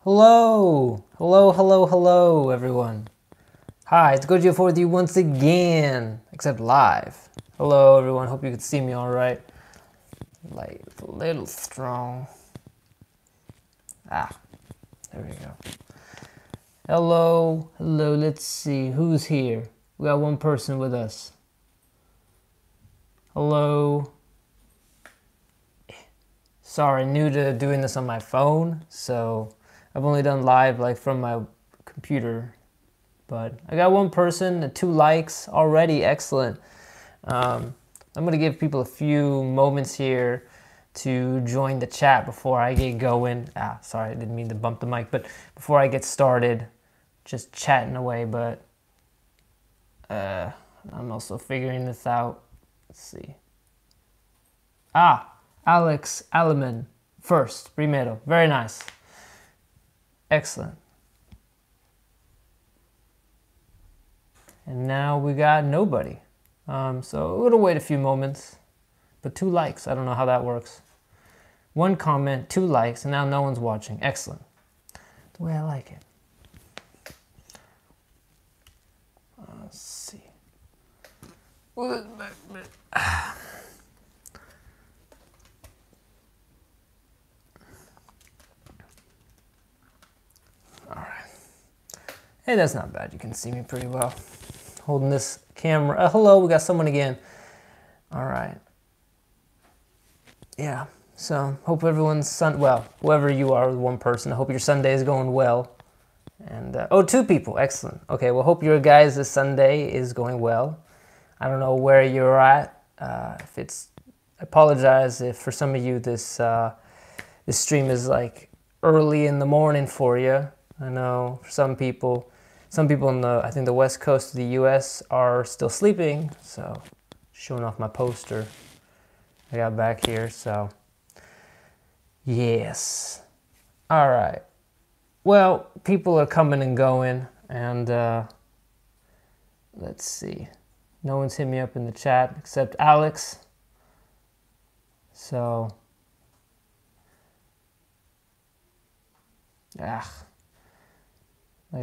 Hello! Hello, everyone. Hi, it's Godzilla KOTM with you once again, except live. Hello, everyone. Hope you can see me all right. Light a little strong. There we go. Hello, let's see. Who's here? We got one person with us. Hello. Sorry, new to doing this on my phone, so I've only done live like from my computer, but I got one person and 2 likes already. Excellent. I'm gonna give people a few moments here to join the chat before I get going. Sorry, I didn't mean to bump the mic, but before I get started, just chatting away, but I'm also figuring this out. Let's see. Alex Alleman, first, primero. Very nice. Excellent. And now we got nobody. So we're gonna wait a few moments, but 2 likes. I don't know how that works. 1 comment, 2 likes, and now no one's watching. Excellent. The way I like it. Let's see. Hey, that's not bad. You can see me pretty well. Holding this camera. Hello, we got someone again. All right. Yeah, so hope everyone's well, whoever you are, 1 person, I hope your Sunday is going well. And, 2 people, excellent. Okay, well, hope your guys' Sunday is going well. I don't know where you're at. I apologize if for some of you this stream is like early in the morning for you. I know for some people in I think the west coast of the US are still sleeping, so showing off my poster I got back here, so yes. All right. Well, people are coming and going, and let's see. No one's hit me up in the chat except Alex. So, like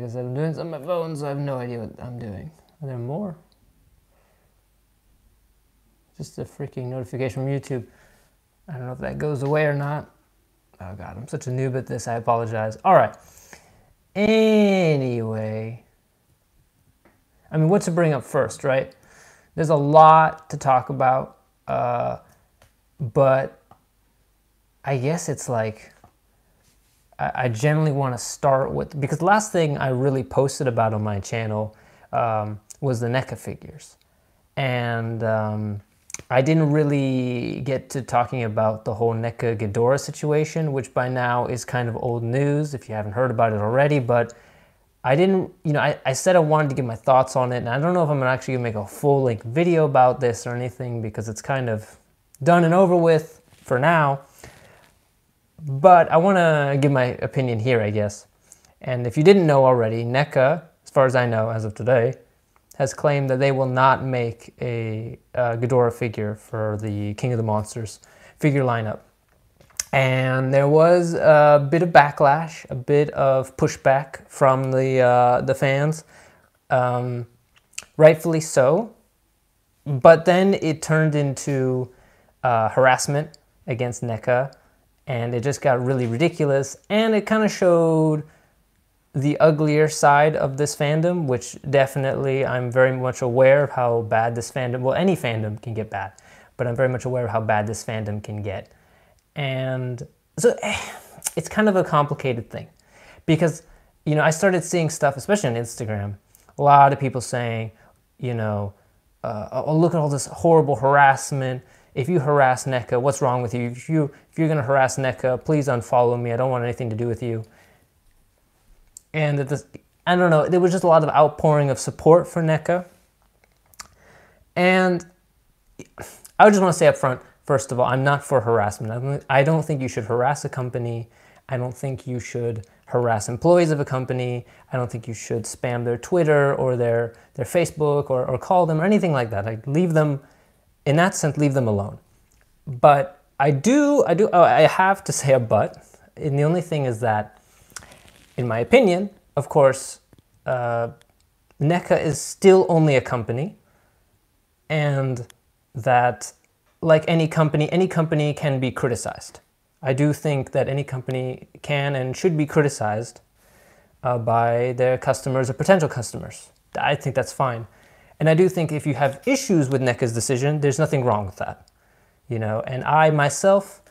I said, I'm doing something on my phone, so I have no idea what I'm doing. Are there more? Just a freaking notification from YouTube. I don't know if that goes away or not. Oh God, I'm such a noob at this, I apologize. All right. Anyway, I mean, what to bring up first, right? There's a lot to talk about, but I guess it's like, I generally want to start with, because the last thing I really posted about on my channel was the NECA figures. And I didn't really get to talking about the whole NECA Ghidorah situation, which by now is kind of old news if you haven't heard about it already. But I didn't, I said I wanted to give my thoughts on it, and I don't know if I'm actually gonna make a full-length video about this or anything, because it's kind of done and over with for now. But I want to give my opinion here, I guess. And if you didn't know already, NECA, as far as I know, as of today, has claimed that they will not make a Ghidorah figure for the King of the Monsters figure lineup. And there was a bit of backlash, a bit of pushback from the fans, rightfully so. But then it turned into harassment against NECA, and it just got really ridiculous, and it kind of showed the uglier side of this fandom, which definitely I'm very much aware of how bad this fandom, well, any fandom can get bad, but I'm very much aware of how bad this fandom can get. And so it's kind of a complicated thing, because, I started seeing stuff, especially on Instagram, a lot of people saying, oh, look at all this horrible harassment. If you harass NECA, what's wrong with you? If you're going to harass NECA, please unfollow me. I don't want anything to do with you. And I don't know, there was just a lot of outpouring of support for NECA. And I just want to say up front, first of all, I'm not for harassment. I don't think you should harass a company. I don't think you should harass employees of a company. I don't think you should spam their Twitter or their Facebook or call them or anything like that. Leave them, in that sense, leave them alone. But I have to say a but, and the only thing is that in my opinion, of course, NECA is still only a company, and that, like any company can be criticized. I do think that any company can and should be criticized by their customers or potential customers. I think that's fine. And I do think if you have issues with NECA's decision, there's nothing wrong with that. You know, and I myself,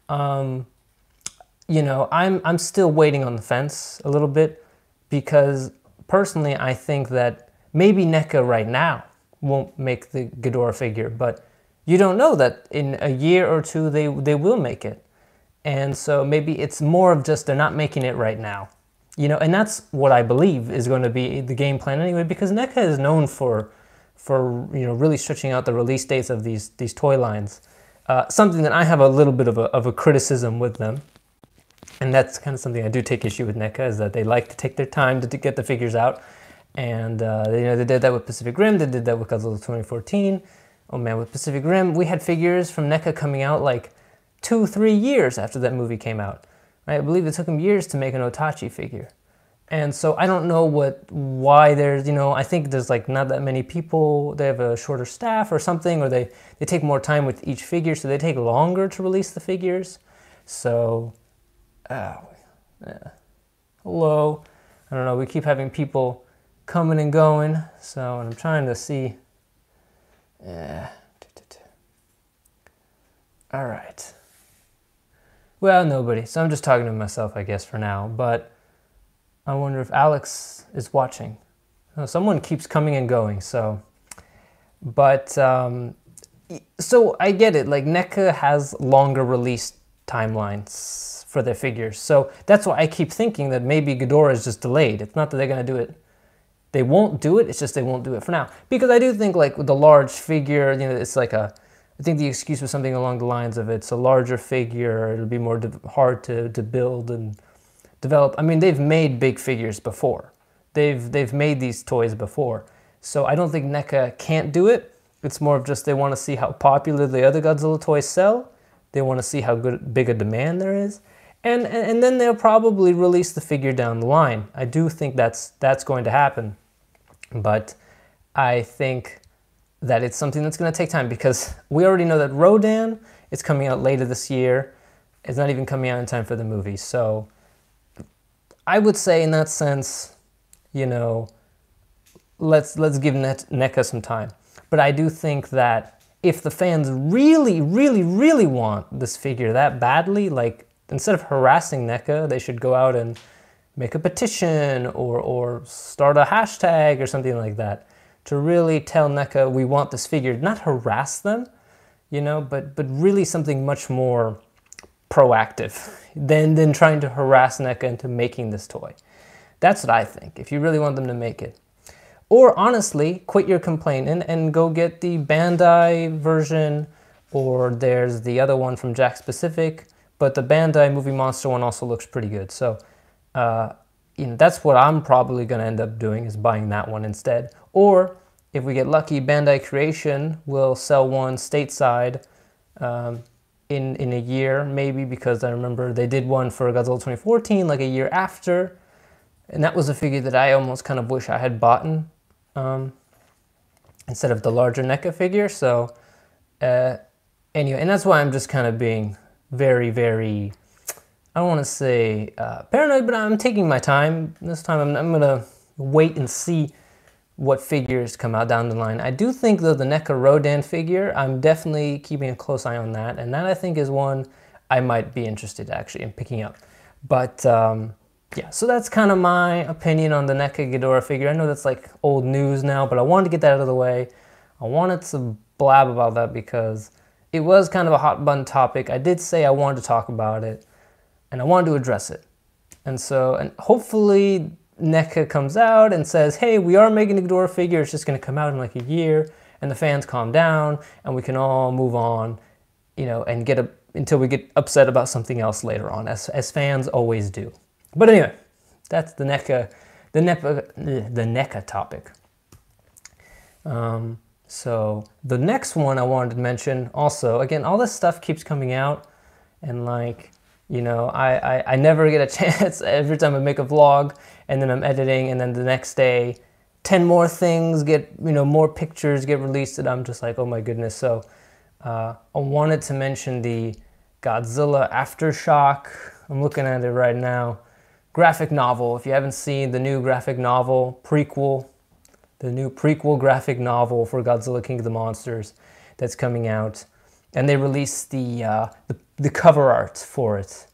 you know, I'm still waiting on the fence a little bit, because personally I think that maybe NECA right now won't make the Ghidorah figure, but you don't know that in a year or two they will make it. And so maybe it's more of just they're not making it right now. You know, and that's what I believe is going to be the game plan anyway, because NECA is known for you know, really stretching out the release dates of these toy lines. Something that I have a little bit of a criticism with them. And that's kind of something I do take issue with NECA, is that they like to take their time to get the figures out. And you know, they did that with Pacific Rim, they did that with Godzilla 2014. Oh man, with Pacific Rim, we had figures from NECA coming out like 2-3 years after that movie came out. Right? I believe it took them years to make an Otachi figure. And so I don't know why there's, you know, I think there's like not that many people, they have a shorter staff or something, or they take more time with each figure, so they take longer to release the figures. So, yeah. Hello. I don't know, we keep having people coming and going, so I'm trying to see. All right. Well, nobody, so I'm just talking to myself, I guess, for now, but I wonder if Alex is watching. Oh, someone keeps coming and going, so. But, so I get it, like NECA has longer release timelines for their figures. So that's why I keep thinking that maybe Ghidorah is just delayed. It's not that they're gonna do it. They won't do it, it's just they won't do it for now. Because I do think like with the large figure, you know, it's like I think the excuse was something along the lines of it's a larger figure, it'll be more hard to build and develop. I mean, they've made big figures before. They've made these toys before. So I don't think NECA can't do it. It's more of just they want to see how popular the other Godzilla toys sell. They want to see how big a demand there is. And then they'll probably release the figure down the line. I do think that's going to happen. But I think that it's something that's going to take time, because we already know that Rodan is coming out later this year. It's not even coming out in time for the movie. So I would say in that sense, you know, let's give NECA some time. But I do think that if the fans really, really, really want this figure that badly, like instead of harassing NECA, they should go out and make a petition or start a hashtag or something like that to really tell NECA we want this figure, not harass them, you know, but really something much more proactive than trying to harass NECA into making this toy. That's what I think, if you really want them to make it. Or honestly, quit your complaining and go get the Bandai version, or there's the other one from Jakks Pacific, but the Bandai Movie Monster one also looks pretty good. So, you know, that's what I'm probably going to end up doing, is buying that one instead. Or if we get lucky, Bandai Creation will sell one stateside in a year, maybe, because I remember they did one for Godzilla 2014 like a year after, and that was a figure that I almost kind of wish I had bought instead of the larger NECA figure. So anyway, and that's why I'm just kind of being very, very, I don't want to say paranoid, but I'm taking my time. This time I'm going to wait and see what figures come out down the line. I do think, though, the NECA Rodan figure, I'm definitely keeping a close eye on that, and that I think is one I might be interested actually in picking up. But yeah, so that's kind of my opinion on the NECA Ghidorah figure. I know that's like old news now, but I wanted to get that out of the way. I wanted to blab about that because it was kind of a hot button topic. I did say I wanted to talk about it, and I wanted to address it. And so, and hopefully NECA comes out and says, hey, we are making a Ghidorah figure, it's just going to come out in like a year, and the fans calm down, and we can all move on, you know, and until we get upset about something else later on, as fans always do. But anyway, that's the NECA topic. So the next one I wanted to mention also, again, all this stuff keeps coming out, and like, You know, I never get a chance every time I make a vlog and then I'm editing and then the next day 10 more things get, you know, more pictures get released and I'm just like, oh my goodness. So I wanted to mention the Godzilla Aftershock. I'm looking at it right now. Graphic novel. If you haven't seen the new graphic novel prequel, the new prequel graphic novel for Godzilla King of the Monsters that's coming out, and they released the cover art for it,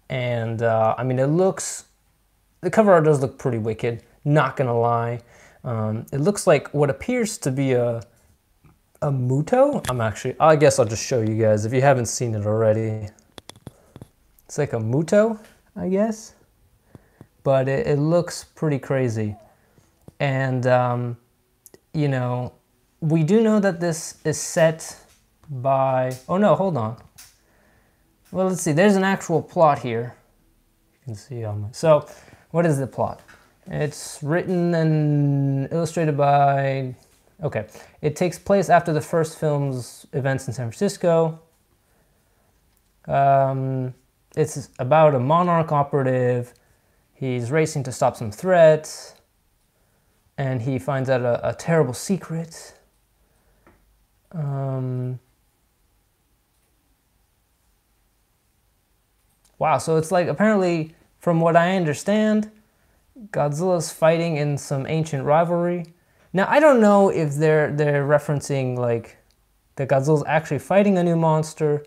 and I mean, the cover art does look pretty wicked, not gonna lie. It looks like what appears to be a Muto. I guess I'll just show you guys if you haven't seen it already. It's like a Muto, I guess, but it looks pretty crazy. And you know, we do know that this is set by, oh no, hold on. Well, let's see, there's an actual plot here. You can see on my, so what is the plot? It's written and illustrated by, okay. It takes place after the first film's events in San Francisco. It's about a Monarch operative. He's racing to stop some threats, and he finds out a terrible secret. Wow, so it's like, apparently, from what I understand, Godzilla's fighting in some ancient rivalry. Now, I don't know if they're referencing, like, that Godzilla's actually fighting a new monster,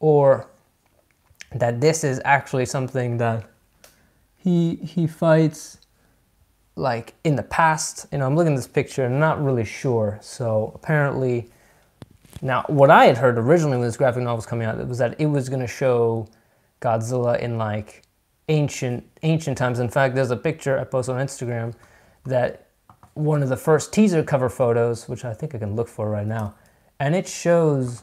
or that this is actually something that he fights, like, in the past. You know, I'm looking at this picture and I'm not really sure. So, apparently, now, what I had heard originally when this graphic novel was coming out was that it was going to show Godzilla in, like, ancient times. In fact, there's a picture I posted on Instagram that one of the first teaser cover photos, which I think I can look for right now, and it shows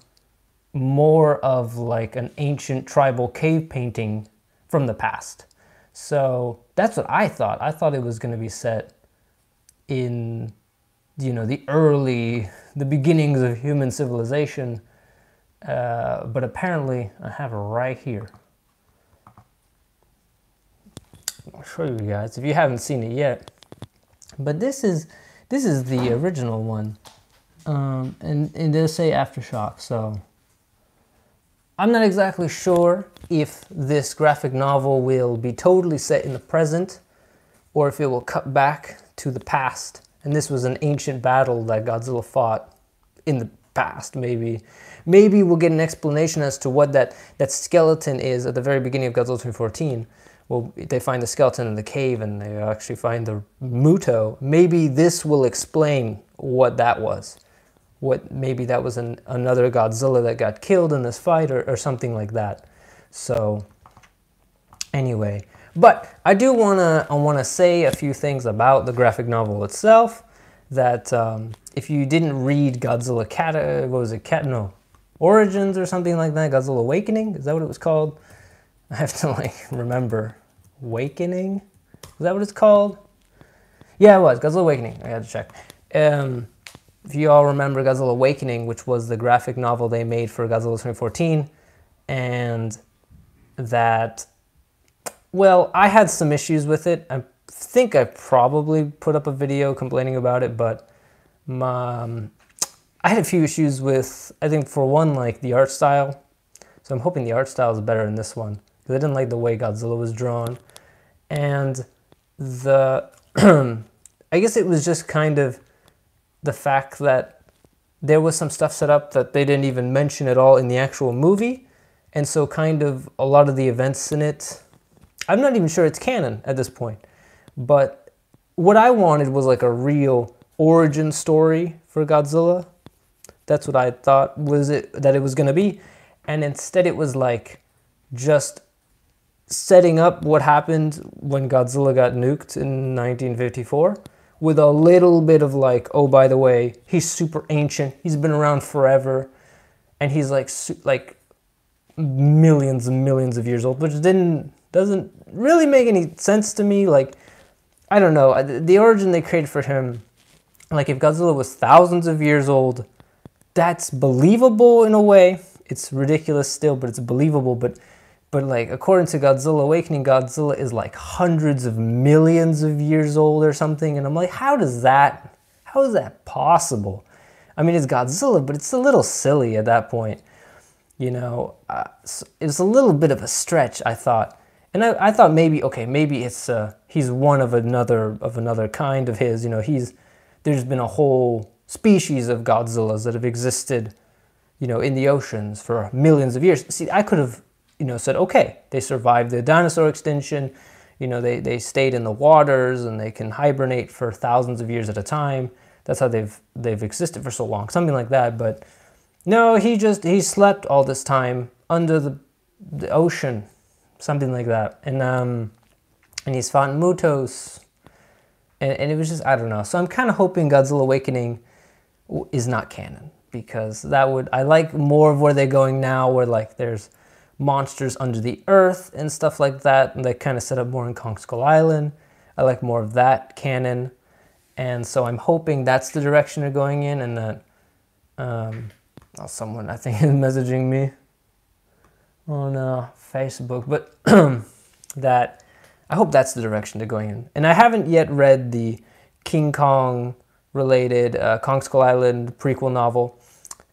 more of like an ancient tribal cave painting from the past. So that's what I thought. I thought it was going to be set in, you know, the beginnings of human civilization, but apparently I have it right here. I'll show you guys if you haven't seen it yet. But this is the original one, and it does say Aftershock. So I'm not exactly sure if this graphic novel will be totally set in the present, or if it will cut back to the past. And this was an ancient battle that Godzilla fought in the past. Maybe we'll get an explanation as to what that skeleton is at the very beginning of Godzilla 2014. Well, they find the skeleton in the cave and they actually find the Muto. Maybe this will explain what that was. Maybe that was another Godzilla that got killed in this fight or something like that. So anyway, but I do wanna say a few things about the graphic novel itself. That if you didn't read Godzilla Origins or something like that, Godzilla Awakening, is that what it was called? I have to like remember. Awakening? Is that what it's called? Yeah, it was Godzilla Awakening. I had to check. If you all remember Godzilla Awakening, which was the graphic novel they made for Godzilla 2014, and that, well, I had some issues with it. I think I probably put up a video complaining about it, but I had a few issues with, I think for one, like the art style. So I'm hoping the art style is better in this one. I didn't like the way Godzilla was drawn. And I guess it was just kind of the fact that there was some stuff set up that they didn't even mention at all in the actual movie. And so kind of a lot of the events in it, I'm not even sure it's canon at this point. But what I wanted was like a real origin story for Godzilla. That's what I thought that it was going to be. And instead it was like just setting up what happened when Godzilla got nuked in 1954 with a little bit of like, oh, by the way, he's super ancient. He's been around forever. And he's like millions and millions of years old, which doesn't really make any sense to me. Like, I don't know. The origin they created for him, like if Godzilla was thousands of years old, that's believable in a way. It's ridiculous still, but it's believable. But But like, according to Godzilla Awakening, Godzilla is like hundreds of millions of years old or something. And I'm like, how is that possible? I mean, it's Godzilla, but it's a little silly at that point. You know, it's a little bit of a stretch, I thought. And I thought maybe, okay, maybe it's, he's one of another kind of his, you know, there's been a whole species of Godzillas that have existed, you know, in the oceans for millions of years. See, I could have, you know, said, okay, they survived the dinosaur extinction, you know, they stayed in the waters and they can hibernate for thousands of years at a time. That's how they've existed for so long, something like that. But no, he slept all this time under the ocean, something like that. And he's fought Mutos, and it was just, I don't know. So I'm kind of hoping Godzilla Awakening is not canon, because I like more of where they're going now, where like there's monsters under the earth and stuff like that, and they kind of set up more in Kong Skull Island. I like more of that canon, and so I'm hoping that's the direction they're going in, and that someone I think is messaging me on Facebook, but that I hope that's the direction they're going in. And I haven't yet read the King Kong related Kong Skull Island prequel novel.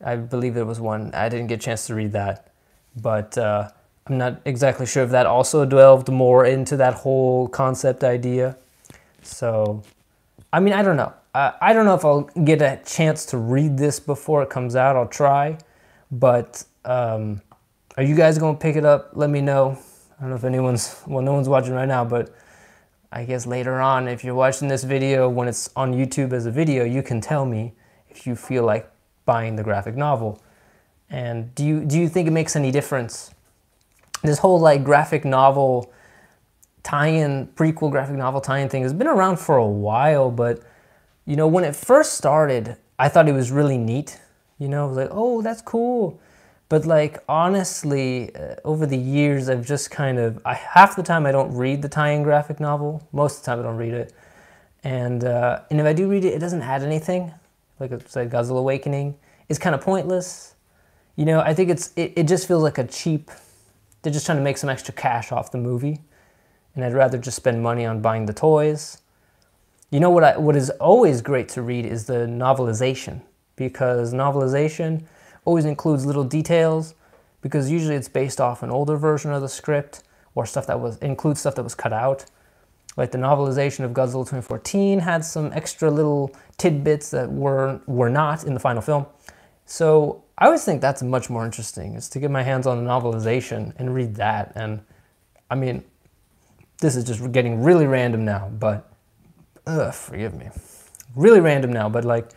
I believe there was one. I didn't get a chance to read that, but I'm not exactly sure if that also delved more into that whole concept idea. So, I mean, I don't know. I don't know if I'll get a chance to read this before it comes out. I'll try, but are you guys going to pick it up? Let me know. I don't know if no one's watching right now, but I guess later on, if you're watching this video when it's on YouTube as a video, you can tell me if you feel like buying the graphic novel. And do you think it makes any difference? This whole like graphic novel tie-in, prequel graphic novel tie-in thing has been around for a while, but you know, when it first started, I thought it was really neat. You know, I was like, oh, that's cool. But like, honestly, over the years, I've just kind of, half the time I don't read the tie-in graphic novel. Most of the time I don't read it. And if I do read it, it doesn't add anything. Like I said, Godzilla Awakening is kind of pointless. You know, I think it just feels like a cheap, they're just trying to make some extra cash off the movie. And I'd rather just spend money on buying the toys. You know what is always great to read is the novelization, because novelization always includes little details, because usually it's based off an older version of the script or stuff that includes stuff that was cut out. Like the novelization of Godzilla 2014 had some extra little tidbits that were not in the final film. So I always think that's much more interesting, is to get my hands on the novelization and read that. And I mean, this is just getting really random now, but forgive me, really random now, but like,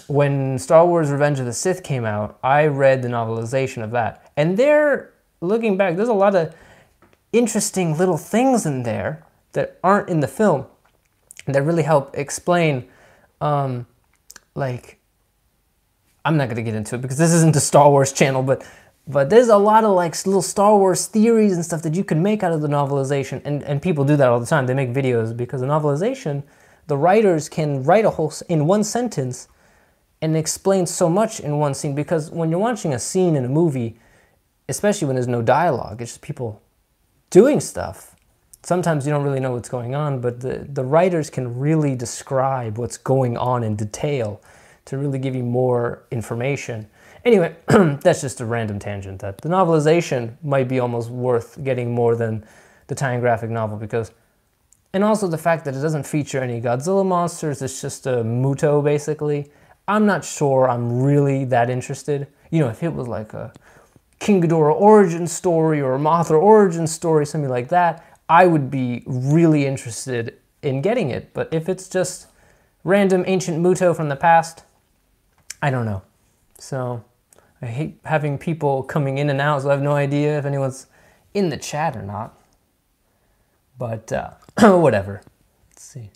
when Star Wars Revenge of the Sith came out, I read the novelization of that. And looking back, there's a lot of interesting little things in there that aren't in the film that really help explain, like, I'm not going to get into it because this isn't the Star Wars channel, but there's a lot of like little Star Wars theories and stuff that you can make out of the novelization, and people do that all the time. They make videos because the novelization, the writers can write in one sentence and explain so much in one scene, because when you're watching a scene in a movie, especially when there's no dialogue, it's just people doing stuff. Sometimes you don't really know what's going on, but the writers can really describe what's going on in detail to really give you more information. Anyway, that's just a random tangent. That the novelization might be almost worth getting more than the tie-in graphic novel, because, and also the fact that it doesn't feature any Godzilla monsters, it's just a Muto basically. I'm not sure I'm really that interested. You know, if it was like a King Ghidorah origin story or a Mothra origin story, something like that, I would be really interested in getting it. But if it's just random ancient Muto from the past, I don't know. So I hate having people coming in and out, so I have no idea if anyone's in the chat or not. But whatever. Let's see.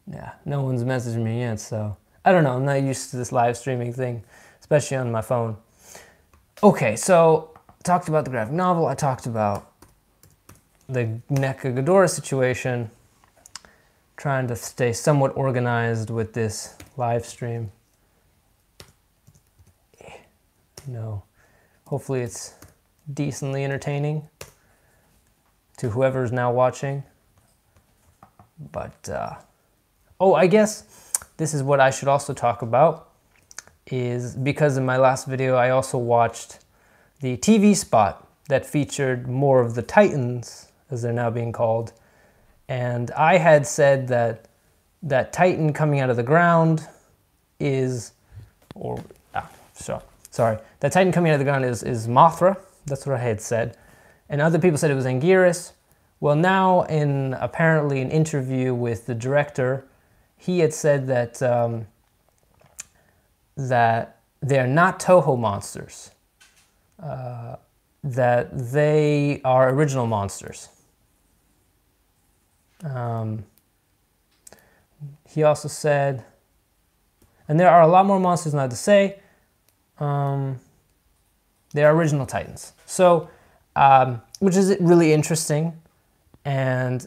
Yeah, no one's messaged me yet, so I don't know. I'm not used to this live streaming thing, especially on my phone. Okay, so I talked about the graphic novel. I talked about the NECA Ghidorah situation. Trying to stay somewhat organized with this live stream. No. Hopefully it's decently entertaining to whoever's now watching. But, oh, I guess this is what I should also talk about, is because in my last video I also watched the TV spot that featured more of the Titans, as they're now being called. And I had said that that Titan coming out of the ground is, that Titan coming out of the ground is Mothra. That's what I had said. And other people said it was Anguirus. Well, now in apparently an interview with the director, he had said that that they're not Toho monsters, that they are original monsters. He also said, and there are a lot more monsters than I had to say, they are original Titans. So, which is really interesting. And,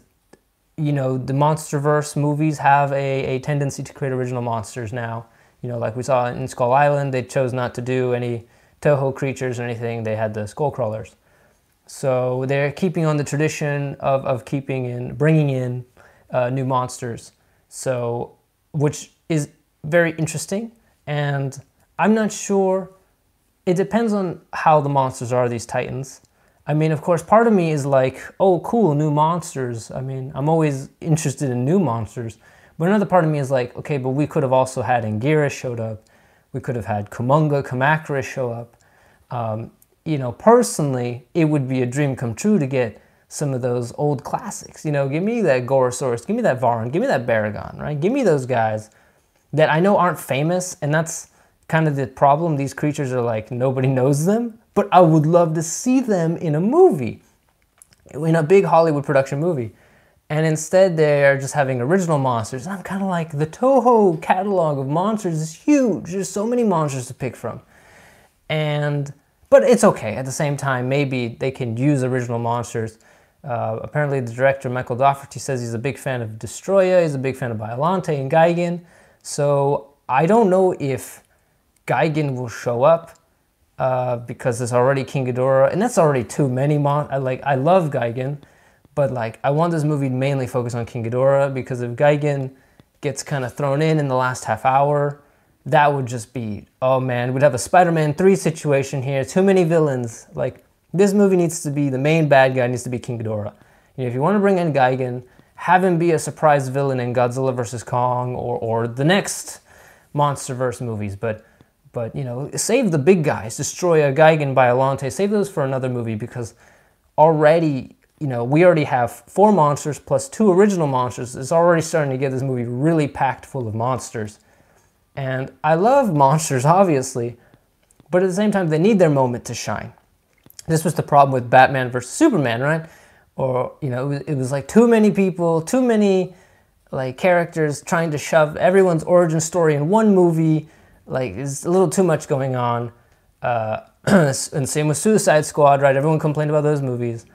you know, the MonsterVerse movies have a tendency to create original monsters now. You know, like we saw in Skull Island, they chose not to do any Toho creatures or anything. They had the Skullcrawlers. So they're keeping on the tradition of bringing in new monsters. So, which is very interesting. And I'm not sure, it depends on how the monsters are, these Titans. I mean, of course, part of me is like, oh, cool, new monsters. I mean, I'm always interested in new monsters. But another part of me is like, okay, but we could have also had Anguirus showed up. We could have had Kumonga, Kamacuras show up. You know, personally, it would be a dream come true to get some of those old classics. You know, give me that Gorosaurus, give me that Varan, give me that Baragon, right? Give me those guys that I know aren't famous, and that's kind of the problem. These creatures are like, nobody knows them, but I would love to see them in a movie, in a big Hollywood production movie. And instead they're just having original monsters. And I'm kind of like, the Toho catalog of monsters is huge. There's so many monsters to pick from. But it's okay. At the same time, maybe they can use original monsters. Apparently the director, Michael Dougherty, says he's a big fan of Destroya, he's a big fan of Biollante and Gigan. So I don't know if Gigan will show up because there's already King Ghidorah, and that's already too many I love Gigan, but like I want this movie to mainly focus on King Ghidorah, because if Gigan gets kind of thrown in the last half hour, that would just be, oh man, we'd have a Spider-Man 3 situation here, too many villains. Like, this movie needs to be, the main bad guy needs to be King Ghidorah. You know, if you want to bring in Gigan, have him be a surprise villain in Godzilla vs. Kong or the next MonsterVerse movies, but you know, save the big guys, Destroya, Gigan, Biollante, save those for another movie, because already, you know, we already have 4 monsters plus 2 original monsters. It's already starting to get this movie really packed full of monsters. And I love monsters, obviously, but at the same time, they need their moment to shine. This was the problem with Batman vs. Superman, right? Or, you know, it was like too many people, too many like characters trying to shove everyone's origin story in one movie. Like, there's a little too much going on. And same with Suicide Squad, right? Everyone complained about those movies.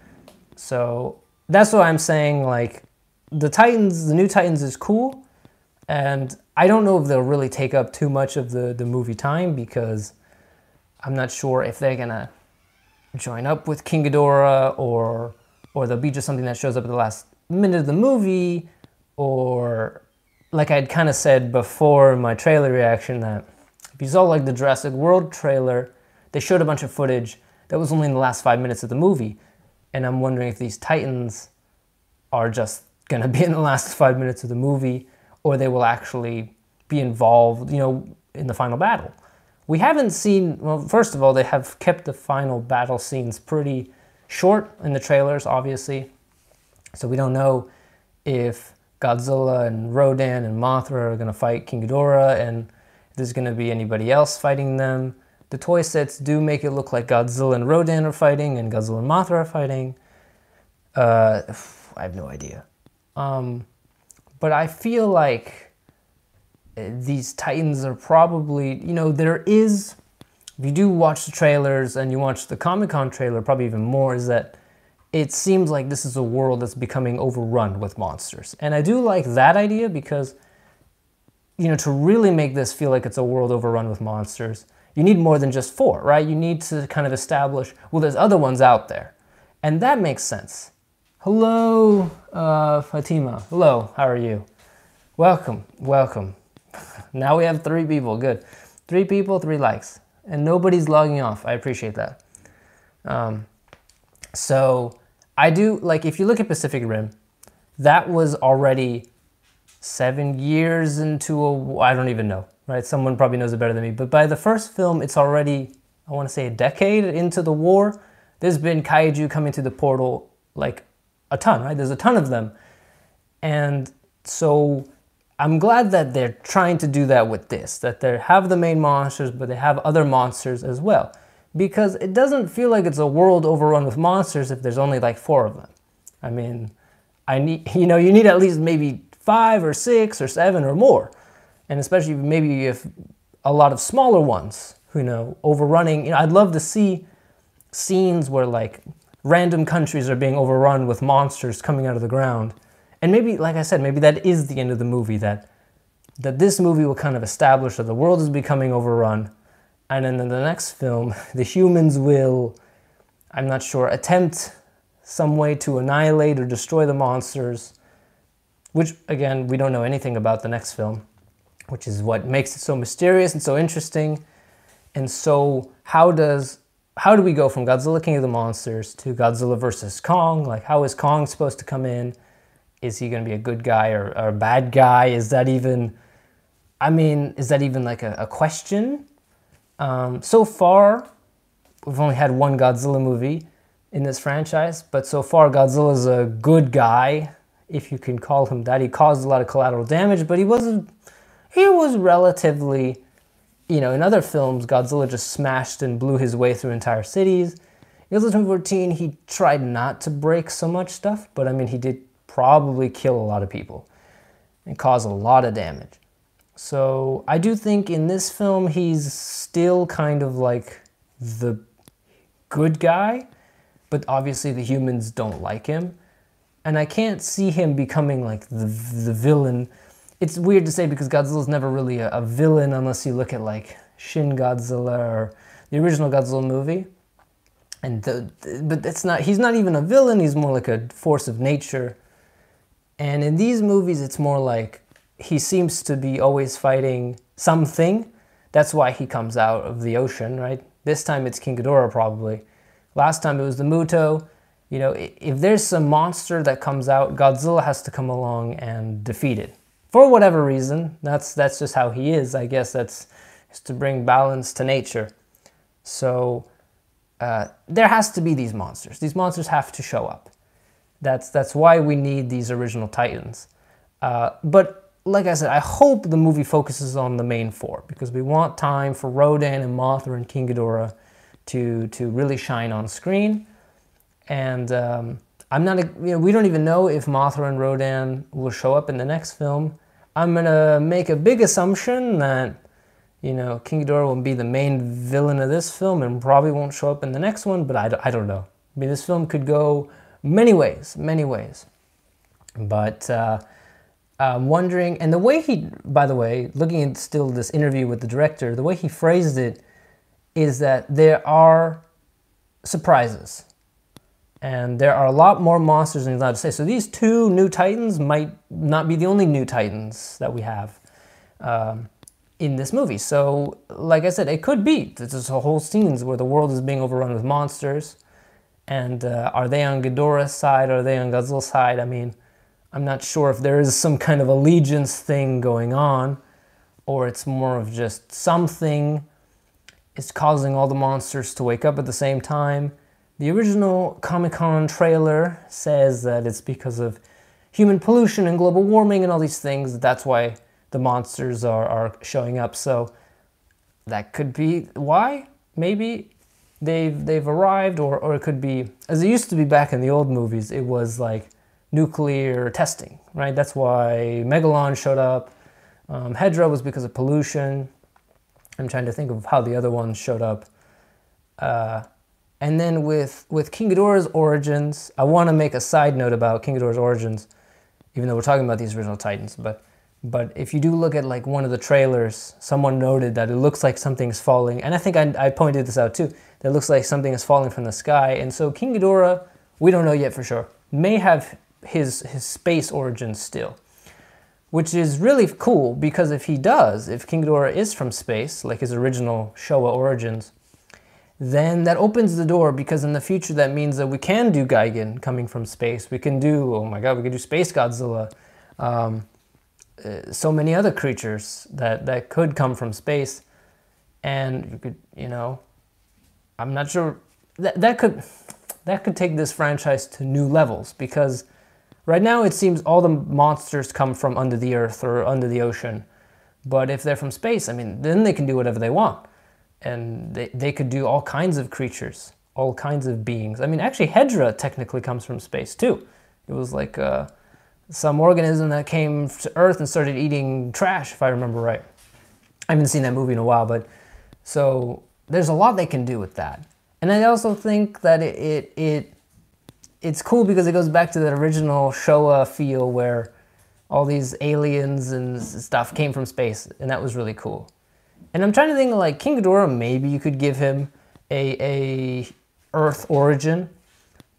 So that's what I'm saying. Like, the Titans, the new Titans is cool. And I don't know if they'll really take up too much of the movie time, because I'm not sure if they're going to join up with King Ghidorah, or they'll be just something that shows up at the last minute of the movie, or like I'd kind of said before in my trailer reaction, that if you saw like the Jurassic World trailer, they showed a bunch of footage that was only in the last 5 minutes of the movie. And I'm wondering if these Titans are just going to be in the last 5 minutes of the movie, or they will actually be involved, you know, in the final battle. We haven't seen, well, first of all, they have kept the final battle scenes pretty short in the trailers, obviously. So we don't know if Godzilla and Rodan and Mothra are going to fight King Ghidorah, and if there's going to be anybody else fighting them. The toy sets do make it look like Godzilla and Rodan are fighting, and Godzilla and Mothra are fighting. I have no idea. But I feel like these Titans are probably, you know, there is, if you do watch the trailers and you watch the Comic-Con trailer, probably even more, is that it seems like this is a world that's becoming overrun with monsters. And I do like that idea, because, you know, to really make this feel like it's a world overrun with monsters, you need more than just 4, right? You need to kind of establish, well, there's other ones out there. And that makes sense. Hello, Fatima. Hello, how are you? Welcome, welcome. Now we have 3 people, good. 3 people, 3 likes. And nobody's logging off, I appreciate that. So I do, like, if you look at Pacific Rim, that was already 7 years into I don't even know, right? Someone probably knows it better than me. But by the first film, it's already, I want to say, a decade into the war. There's been kaiju coming through the portal, like, a ton, right? There's a ton of them. And so I'm glad that they're trying to do that with this, that they have the main monsters, but they have other monsters as well. Because it doesn't feel like it's a world overrun with monsters if there's only like 4 of them. I mean, you need at least maybe 5 or 6 or 7 or more. And especially maybe if a lot of smaller ones, overrunning. I'd love to see scenes where like random countries are being overrun with monsters coming out of the ground. And maybe, like I said, maybe that is the end of the movie, that this movie will kind of establish that the world is becoming overrun. And then in the next film, the humans will, I'm not sure, attempt some way to annihilate or destroy the monsters, which, again, we don't know anything about the next film, which is what makes it so mysterious and so interesting. And so how do we go from Godzilla King of the Monsters to Godzilla versus Kong? Like, how is Kong supposed to come in? Is he going to be a good guy or a bad guy? Is that even like a question? So far, we've only had 1 Godzilla movie in this franchise, but so far Godzilla's a good guy, if you can call him that. He caused a lot of collateral damage, but he was relatively, in other films, Godzilla just smashed and blew his way through entire cities. In Godzilla 2014, he tried not to break so much stuff, but I mean, he did probably kill a lot of people and cause a lot of damage. So I do think in this film, he's still kind of like the good guy, but obviously the humans don't like him. And I can't see him becoming like the villain. It's weird to say because Godzilla's never really a villain unless you look at like Shin Godzilla or the original Godzilla movie. But he's not even a villain, he's more like a force of nature. And in these movies, it's more like he seems to be always fighting something. That's why he comes out of the ocean, right? This time it's King Ghidorah probably. Last time it was the Muto. If there's some monster that comes out, Godzilla has to come along and defeat it. For whatever reason, that's just how he is. I guess that's just to bring balance to nature. So there has to be these monsters. These monsters have to show up. That's why we need these original Titans. But like I said, I hope the movie focuses on the main 4 because we want time for Rodan and Mothra and King Ghidorah to really shine on screen. And we don't even know if Mothra and Rodan will show up in the next film. I'm gonna make a big assumption that King Ghidorah will be the main villain of this film and probably won't show up in the next one. But I don't know. I mean, this film could go many ways. But I'm wondering, and the way by the way, looking at still this interview with the director, the way he phrased it is that there are surprises. And there are a lot more monsters than he's allowed to say. So these 2 new Titans might not be the only new Titans that we have in this movie. So, like I said, it could be. There's whole scenes where the world is being overrun with monsters. And are they on Ghidorah's side? Or are they on Godzilla's side? I mean, I'm not sure if there is some kind of allegiance thing going on. Or it's more of just something is causing all the monsters to wake up at the same time. The original Comic-Con trailer says that it's because of human pollution and global warming and all these things. That's why the monsters are showing up. So that could be why. Maybe they've arrived, or it could be, as it used to be back in the old movies, it was like nuclear testing, right? That's why Megalon showed up. Hedra was because of pollution. I'm trying to think of how the other ones showed up. And then with King Ghidorah's origins, I want to make a side note about King Ghidorah's origins, even though we're talking about these original Titans, but But if you do look at like one of the trailers, someone noted that it looks like something's falling, and I think I pointed this out too, that it looks like something is falling from the sky. And so King Ghidorah, we don't know yet for sure, may have his space origins still, which is really cool, because if he does, if King Ghidorah is from space, like his original Showa origins, then that opens the door, because in the future that means that we can do Gigan coming from space. We can do, oh my god, we can do Space Godzilla. So many other creatures that could come from space. And you could, you know, I'm not sure, that could take this franchise to new levels, because right now it seems all the monsters come from under the earth or under the ocean. But if they're from space, I mean, then they can do whatever they want. And they could do all kinds of creatures, all kinds of beings. I mean, actually, Hedra technically comes from space, too. It was like some organism that came to Earth and started eating trash, if I remember right. I haven't seen that movie in a while, but... So, there's a lot they can do with that. And I also think that it's cool because it goes back to that original Showa feel where all these aliens and stuff came from space, and that was really cool. And I'm trying to think, like, King Ghidorah, maybe you could give him a Earth origin.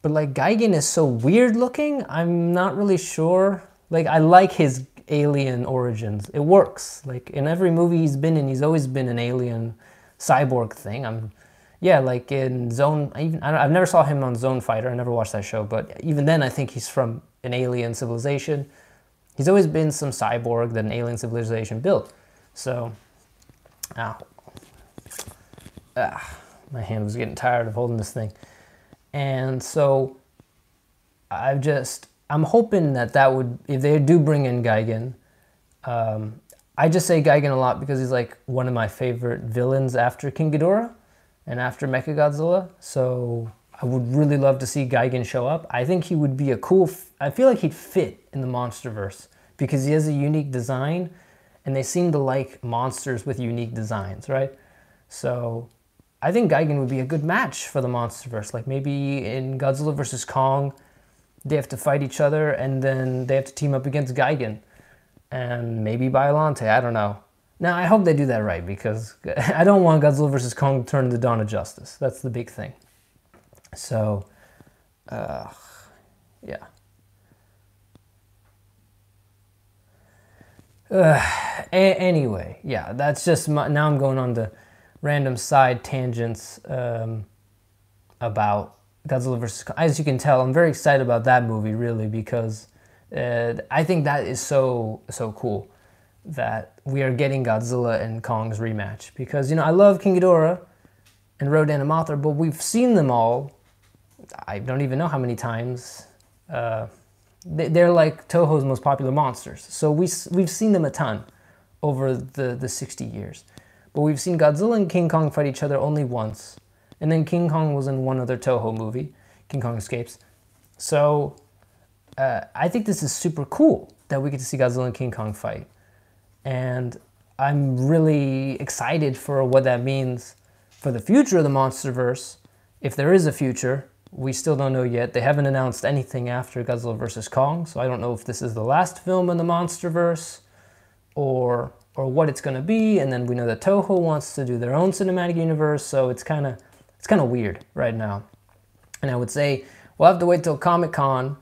But, like, Gigan is so weird looking, I'm not really sure. Like, I like his alien origins. It works. Like, in every movie he's been in, he's always been an alien cyborg thing. Yeah, like in Zone... I've never saw him on Zone Fighter. I never watched that show. But even then, I think he's from an alien civilization. He's always been some cyborg that an alien civilization built. So... my hand was getting tired of holding this thing. And so I'm hoping that would, if they do bring in Gigan, I just say Gigan a lot because he's like one of my favorite villains after King Ghidorah and after Mechagodzilla. So I would really love to see Gigan show up. I think he would be a cool, I feel like he'd fit in the Monsterverse because he has a unique design and they seem to like monsters with unique designs, right? So I think Gigan would be a good match for the Monsterverse. Like maybe in Godzilla vs. Kong, they have to fight each other and then they have to team up against Gigan. And maybe Biollante, I don't know. Now, I hope they do that right because I don't want Godzilla vs. Kong to turn into Dawn of Justice. That's the big thing. So, yeah. Anyway, yeah, that's just now I'm going on the random side tangents about Godzilla vs. Kong. As you can tell, I'm very excited about that movie, really, because I think that is so cool that we are getting Godzilla and Kong's rematch. Because, you know, I love King Ghidorah and Rodan and Mothra, but we've seen them all, I don't even know how many times. They're like Toho's most popular monsters. So we've seen them a ton over the 60 years. But we've seen Godzilla and King Kong fight each other only once. And then King Kong was in one other Toho movie, King Kong Escapes. So I think this is super cool that we get to see Godzilla and King Kong fight. And I'm really excited for what that means for the future of the Monsterverse. If there is a future, we still don't know yet. They haven't announced anything after Godzilla vs. Kong, so I don't know if this is the last film in the Monsterverse or what it's going to be. And then we know that Toho wants to do their own cinematic universe, so it's kind of weird right now. And I would say we'll have to wait till Comic-Con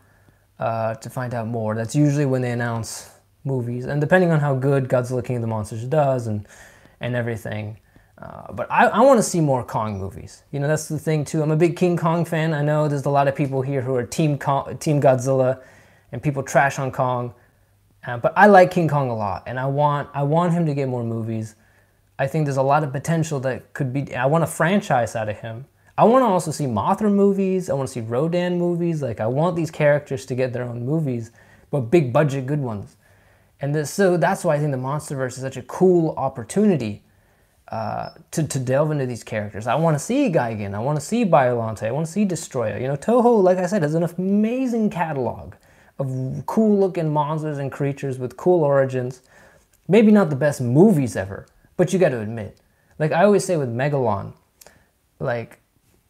to find out more. That's usually when they announce movies, and depending on how good Godzilla King of the Monsters does and everything. But I want to see more Kong movies. You know, that's the thing too. I'm a big King Kong fan. I know there's a lot of people here who are Team Godzilla, and people trash on Kong. But I like King Kong a lot, and I want him to get more movies. I think there's a lot of potential that could be. I want a franchise out of him. I want to also see Mothra movies. I want to see Rodan movies. Like, I want these characters to get their own movies, but big budget, good ones. And so that's why I think the Monsterverse is such a cool opportunity to delve into these characters. I want to see Gigan. I want to see Biollante. I want to see Destroyer. You know, Toho, like I said, has an amazing catalog of cool-looking monsters and creatures with cool origins. Maybe not the best movies ever, but you got to admit. Like I always say with Megalon, like,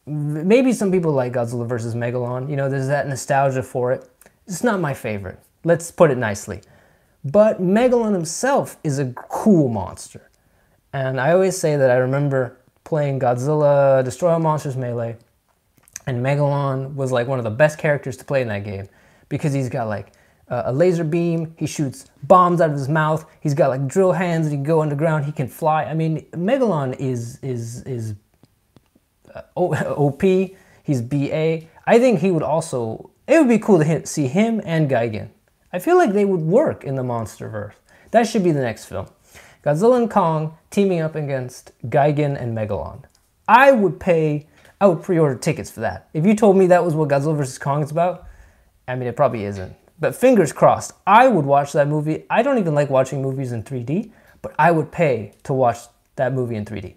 maybe some people like Godzilla vs. Megalon. You know, there's that nostalgia for it. It's not my favorite. Let's put it nicely. But Megalon himself is a cool monster. And I always say that I remember playing Godzilla Destroy All Monsters Melee, and Megalon was like one of the best characters to play in that game because he's got like a laser beam, he shoots bombs out of his mouth, he's got like drill hands, and he can go underground, he can fly. I mean, Megalon is OP, he's BA. I think he would also, it would be cool to see him and Gigan. I feel like they would work in the Monsterverse. That should be the next film. Godzilla and Kong teaming up against Gigan and Megalon. I would pre-order tickets for that. If you told me that was what Godzilla vs. Kong is about, I mean, it probably isn't. But fingers crossed, I would watch that movie. I don't even like watching movies in 3D, but I would pay to watch that movie in 3D.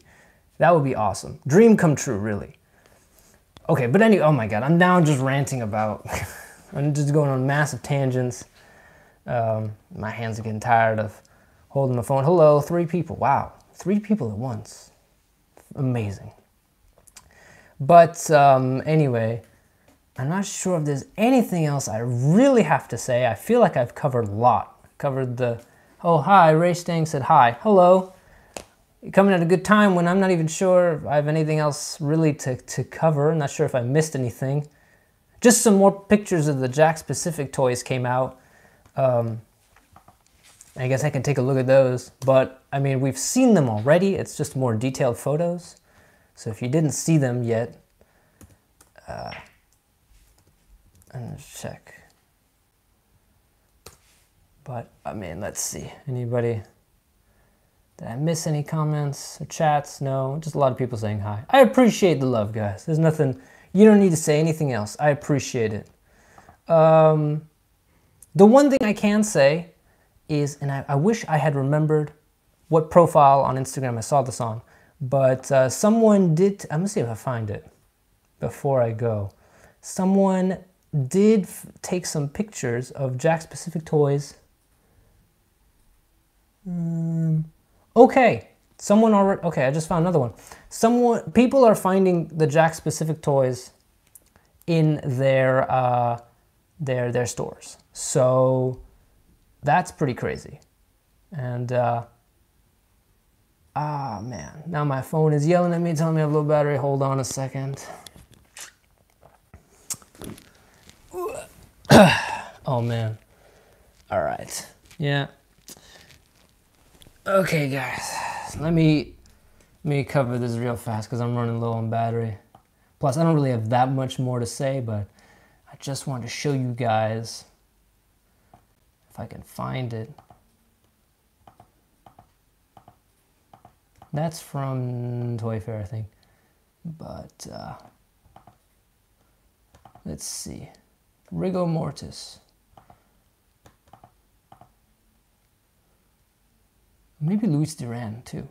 That would be awesome. Dream come true, really. Okay, but anyway, oh my God, I'm now just ranting about, I'm just going on massive tangents. My hands are getting tired of holding the phone. Hello, 3 people. Wow, 3 people at once. Amazing. But anyway, I'm not sure if there's anything else I really have to say. I feel like I've covered a lot. Covered the, oh hi, Ray Stang said hi. Hello. You're coming at a good time when I'm not even sure if I have anything else really to cover. I'm not sure if I missed anything. Just some more pictures of the Jakks Pacific toys came out. I guess I can take a look at those. But, I mean, we've seen them already. It's just more detailed photos. So if you didn't see them yet, let's check. But, I mean, let's see. Anybody? Did I miss any comments or chats? No, just a lot of people saying hi. I appreciate the love, guys. There's nothing, you don't need to say anything else. I appreciate it. The one thing I can say is, and I wish I had remembered what profile on Instagram I saw this on, but someone did, I'm gonna see if I find it before I go. Someone did take some pictures of Jakks Pacific toys. Okay, someone already, okay, I just found another one. People are finding the Jakks Pacific toys in their stores. So that's pretty crazy. And, man, now my phone is yelling at me, telling me I have low battery. Hold on a second. Oh, man. All right. Yeah. Okay, guys. Let me cover this real fast because I'm running low on battery. Plus, I don't really have that much more to say, but I just wanted to show you guys, if I can find it. That's from Toy Fair, I think. But, let's see. Rigor Mortis. Maybe Luis Duran, too.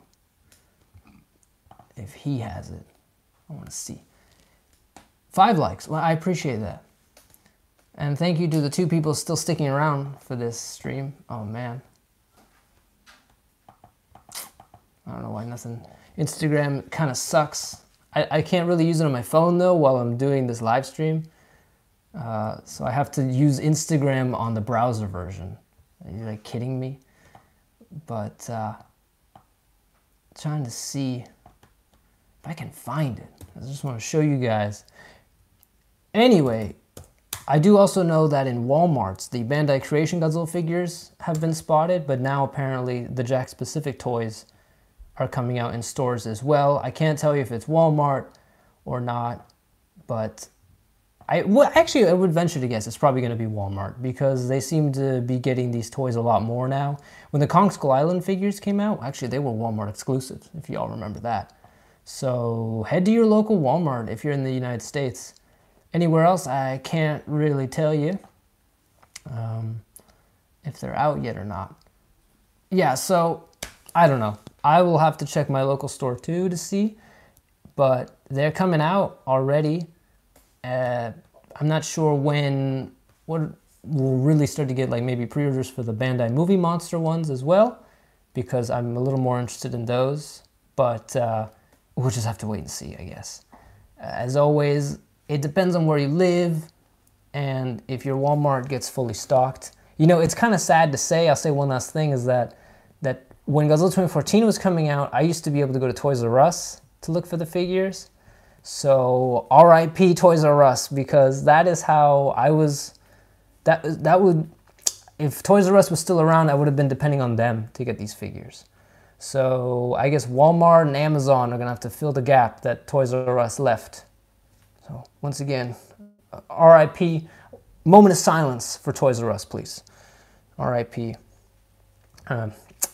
If he has it. I want to see. 5 likes. Well, I appreciate that. And thank you to the 2 people still sticking around for this stream. Oh, man. I don't know why nothing. Instagram kind of sucks. I can't really use it on my phone, though, while I'm doing this live stream. So I have to use Instagram on the browser version. Are you like kidding me? But trying to see if I can find it. I just want to show you guys. Anyway, I do also know that in Walmarts, the Bandai Creation Godzilla figures have been spotted, but now apparently the Jakks Pacific toys are coming out in stores as well. I can't tell you if it's Walmart or not, but actually, I would venture to guess it's probably going to be Walmart because they seem to be getting these toys a lot more now. When the Kong Skull Island figures came out, actually they were Walmart exclusives, if you all remember that. So head to your local Walmart if you're in the United States. Anywhere else, I can't really tell you if they're out yet or not. Yeah, so I don't know. I will have to check my local store too to see, but they're coming out already. I'm not sure when, we'll really start to get like maybe pre-orders for the Bandai Movie Monster ones as well, because I'm a little more interested in those, but we'll just have to wait and see, I guess. As always, it depends on where you live, and if your Walmart gets fully stocked. You know, it's kind of sad to say, I'll say one last thing, is that when Godzilla 2014 was coming out, I used to be able to go to Toys R Us to look for the figures. So RIP Toys R Us, because that is how I was, that would, if Toys R Us was still around, I would have been depending on them to get these figures. So I guess Walmart and Amazon are gonna have to fill the gap that Toys R Us left. So once again, RIP, moment of silence for Toys R Us, please. RIP.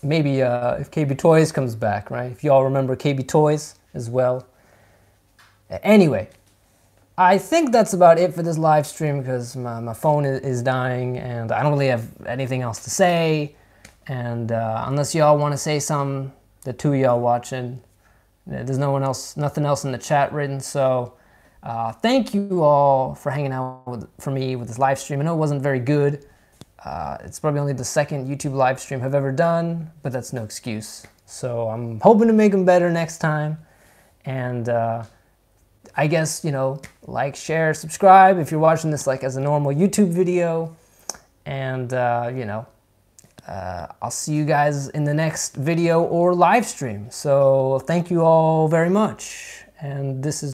Maybe if KB Toys comes back, right? If y'all remember KB Toys as well. Anyway, I think that's about it for this live stream because my phone is dying and I don't really have anything else to say. And unless y'all want to say something, the two of y'all watching, there's nothing else in the chat written. So thank you all for hanging out for me with this live stream. I know it wasn't very good. It's probably only the second YouTube live stream I've ever done, but that's no excuse. So I'm hoping to make them better next time. And I guess, you know, like, share, subscribe if you're watching this like as a normal YouTube video. And, you know, I'll see you guys in the next video or live stream. So thank you all very much. And this is